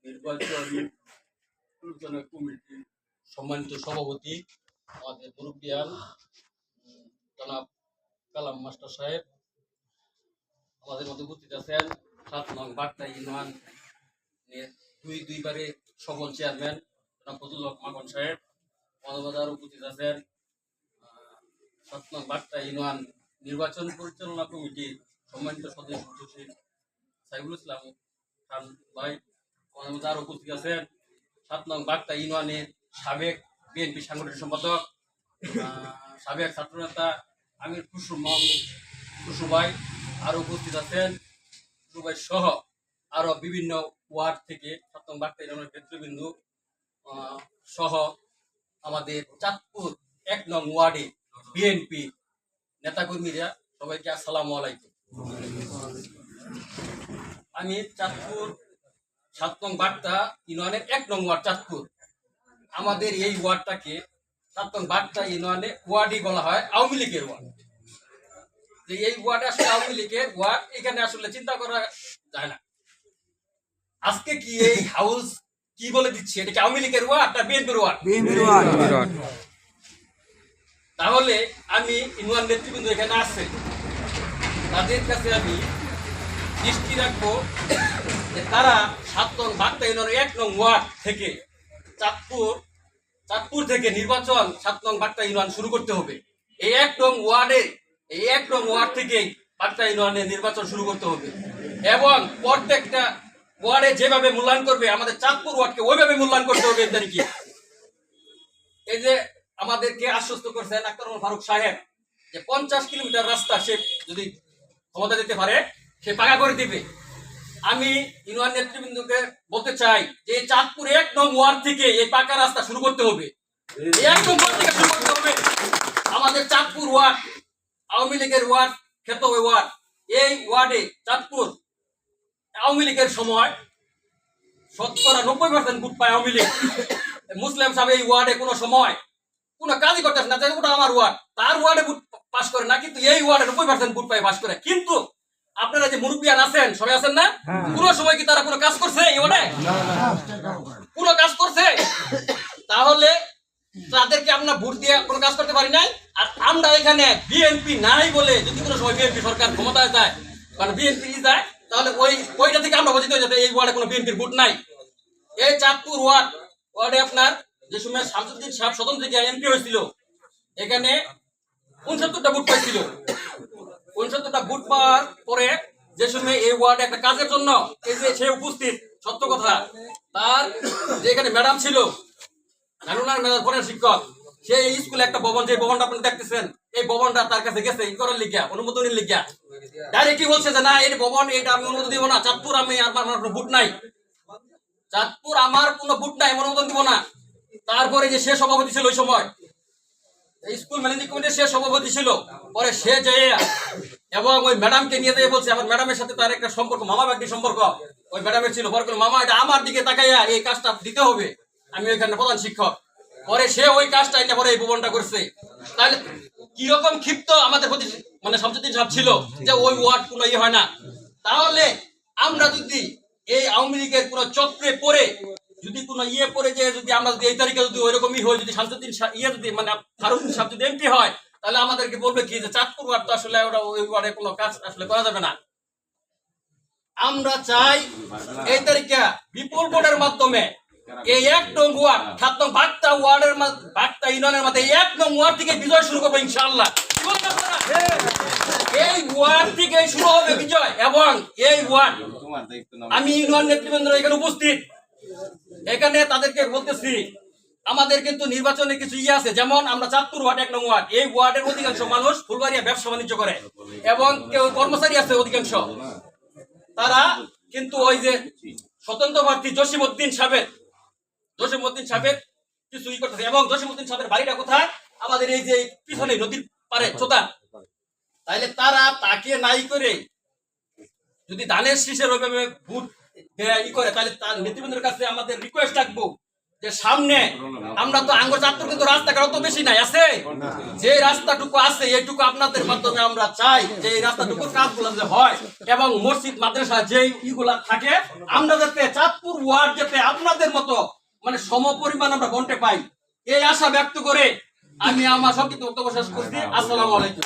নির্বাচন কমিটি সম্মানিত সভাপতি আমাদের মুরব্বিয়ান জনাব কালাম মাস্টার সাহেব, আমাদের মধ্যে উপস্থিত আছেন 7 নং বাগদা ইউনিয়ন দুইবারে সফল চেয়ারম্যান জনাব ফজলুল হক মাখন সাহেব, আমাদের মধ্যে আরো উপস্থিত আছেন 7 নং বাগদা ইউনিয়ন নির্বাচন পরিচালনা কমিটির সম্মানিত সদস্য সচিব সাইফুল ইসলাম খান ভাই, আমাদের মধ্যে আরো উপস্থিত আছেন 7 নং বাগদা ইউনিয়নের সাবেক বিএনপি সাংগঠনিক সম্পাদক সাবেক ছাত্রনেতা আমির খুশরু ভাই, আরো উপস্থিত আছেন খুশরু ভাই সহ আরো বিভিন্ন ওয়ার্ড থেকে 7 নং বাগদা ইউনিয়নের নেতৃবৃন্দ সহ আমাদের চাঁদপুর 1 নং ওয়ার্ডে বিএনপি নেতাকর্মীরা সবাইকে আসসালামু আলাইকুম। আমি চাঁদপুর 7 নং বাগদা ইউনিয়নের 1 নং ওয়ার্ড চাঁদপুর, আমাদের এই ওয়ার্ডটাকে 7 নং বাগদা ইউনিয়নে ওয়ার্ডই বলা হয় আওয়ামী লীগের ওয়ার্ড। যে এই ওয়ার্ডে আসলে আওয়ামী লীগের ওয়ার্ড, এখানে আসলে চিন্তা করা যায় না আজকে কি এই হাউস কি বলে দিচ্ছে, এটা কি আওয়ামী লীগের ওয়ার্ড না বিএনপির ওয়ার্ড? তাহলে আমি ইউনিয়ন নেতৃবৃন্দ এখানে আসছে, তাদের কাছে আমি দৃষ্টি রাখবো যে তারা 7 নং বাগদা ইউনিয়নের 1 নং ওয়ার্ড থেকে চাঁদপুর থেকে নির্বাচন 7 নং বাগদা ইউনিয়ন শুরু করতে হবে। এই 1 নং ওয়ার্ড থেকে বাগদা ইউনিয়নে নির্বাচন শুরু করতে হবে এবং প্রত্যেকটা ওয়ার্ডে যেভাবে মূল্যায়ন করবে আমাদের চাঁদপুর ওয়ার্ডকে ওইভাবে মূল্যায়ন করতে হবে। কি এই যে আমাদেরকে আশ্বস্ত করছেন আক্তার ফারুক সাহেব যে 50 কিলোমিটার রাস্তা সে যদি ক্ষমতা দিতে পারে সে পাকা করে দিবে। আমি ইউনিয়ন নেতৃবৃন্দকে বলতে চাই যে চাঁদপুর 1 নং ওয়ার্ড থেকে এই পাকা রাস্তা শুরু করতে হবে, 1 নং ওয়ার্ড থেকে শুরু করতে হবে। আমাদের চাঁদপুর ওয়ার্ড আওয়ামী লীগের ওয়ার্ড খ্যাত ওয়ার্ড, এই ওয়ার্ডে চাঁদপুর আওয়ামী লীগের সময় 90% ভোট পায় আওয়ামী লীগ। মুসলিম সাহেব এই ওয়ার্ডে কোনো সময় কোনো কাজই করতেছে না, ওটা আমার ওয়ার্ড, তার ওয়ার্ডে ভোট পাস করে না, কিন্তু এই ওয়ার্ডে 90% ভোট পায় পাস করে। কিন্তু আপনারা যে মুরব্বিয়ান আছেন সবাই আছেন না, কোনো সময় কি তারা কোনো কাজ করছে এই ওয়ার্ডে? কোনো কাজ করছে? তাহলে তাদেরকে আমরা ভোট দিয়ে কোনো কাজ করতে পারি নাই। আর আমরা এখানে বিএনপি নাই বলে যদি কোনো সময় বিএনপি সরকার ক্ষমতায় যায়, কারণ বিএনপি যায়, তাহলে ওইটা থেকে আমরা বলছি যে এই ওয়ার্ডে কোনো বিএনপির ভোট নাই। এই চাঁদপুর ওয়ার্ডে আপনার যে সময় শামসুদ্দিন সাহেব স্বতন্ত্র থেকে এমপি হয়েছিল, এখানে 69টা ভোট পাইছিল। 69টা ভোট পাওয়ার পরে যে সময় এই ওয়ার্ডে একটা কাজের জন্য এই যে সে উপস্থিত, সত্য কথা, তার যে এখানে ম্যাডাম ছিল পরের শিক্ষক, সেই স্কুলে একটা ভবন, যে ভবনটা আপনি দেখতেছেন, এই ভবনটা তার কাছে গেছে ই করার লিখিয়া, অনুমোদনের লিখিয়া ডাইরেক্ট কি বলছে যে না এই ভবন এটা আমি অনুমোদন দিব না, চাঁদপুর আমি আমার কোনো ভোট নাই, চাঁদপুর আমার কোনো ভোট নাই, অনুমোদন দিব না। তারপরে যে সে সভাপতি ছিল ওই সময় স্কুল ম্যানেজিং কমিটির সে সভাপতি ছিল, পরে সে যে এবং ওই ম্যাডামকে নিয়ে যেয়ে বলছে, আমার ম্যাডামের সাথে তার একটা সম্পর্ক, মামা ব্যক্তির সম্পর্ক ওই ম্যাডামের ছিল, পরে মামা এটা আমার দিকে তাকাইয়া এই কাজটা দিতে হবে, আমি ওইখানে প্রধান শিক্ষক। পরে সে ওই কাজটা এটা পরে এই ভবনটা করছে। তাহলে কিরকম ক্ষিপ্ত আমাদের প্রতি মানে শামসুদ্দিন সাহেব ছিল যে ওই ওয়ার্ড কোনো ইয়ে হয় না। তাহলে আমরা যদি এই আওয়ামী লীগের কোনো চক্রে পড়ে যদি কোনো ইয়ে পড়ে যে যদি আমরা যদি এই তারিখে যদি ওইরকমই হয়, যদি শামসুদ্দিন যদি মানে ফারুক সাহেব যদি এমপি হয়, তাহলে আমাদেরকে বলবে কি যে চাঁদপুর ওয়ার্ড তো আসলে ওটা ওই ওয়ার্ডে কোনো কাজ আসলে করা যাবে না। আমরা চাই এই তারিখে বিপুল ভোটের মাধ্যমে এই 1 নং ওয়ার্ড 7 নং বাগদা ওয়ার্ডের বাগদা ইউনিয়নের মধ্যে 1 নং ওয়ার্ড থেকে বিজয় শুরু করবো ইনশাআল্লাহ। এই ওয়ার্ড থেকে শুরু হবে বিজয়। এবং এই ওয়ার্ড আমি ইউনিয়ন নেতৃবৃন্দ এখানে উপস্থিত, এখানে তাদেরকে বলতেছি আমাদের কিন্তু নির্বাচনে কিছু ইয়ে আছে, যেমন আমরা চাঁদপুর ওয়ার্ড 1 নং ওয়ার্ড, এই ওয়ার্ডের অধিকাংশ মানুষ ফুলবাড়িয়া ব্যবসা বাণিজ্য করে এবং কেউ কর্মচারী আছে অধিকাংশ, তারা কিন্তু ওই যে স্বতন্ত্র প্রার্থী জসিমউদ্দিন সাহেবের কিছু ই করতেছে। এবং জসিমউদ্দিন সাহেবের বাড়িটা কোথায়? আমাদের এই যে পিছনে নদীর পারে চোতা। তাইলে তারা তাকে নাই করে যদি ধানের শীষের ওইভাবে ভোট ই করে, তাহলে তার নেতৃবৃন্দের কাছে আমাদের রিকোয়েস্ট রাখবো যে সামনে আমরা তো আঙ্গুর চাঁদপুর কিন্তু রাস্তাঘাট তো বেশি নাই আছে, যে রাস্তাটুকু আছে এইটুকু আপনাদের মাধ্যমে আমরা চাই যে এই রাস্তাটুকুর কাজগুলো যে হয় এবং মসজিদ মাদ্রাসা যে ইগুলা থাকে আমরা যাতে চাঁদপুর ওয়ার্ড যাতে আপনাদের মতো মানে সমপরিমাণ আমরা বন্টে পাই, এই আশা ব্যক্ত করে আমি আমার সংক্ষিপ্ত বক্তব্য শেষ করছি। আসসালামু আলাইকুম।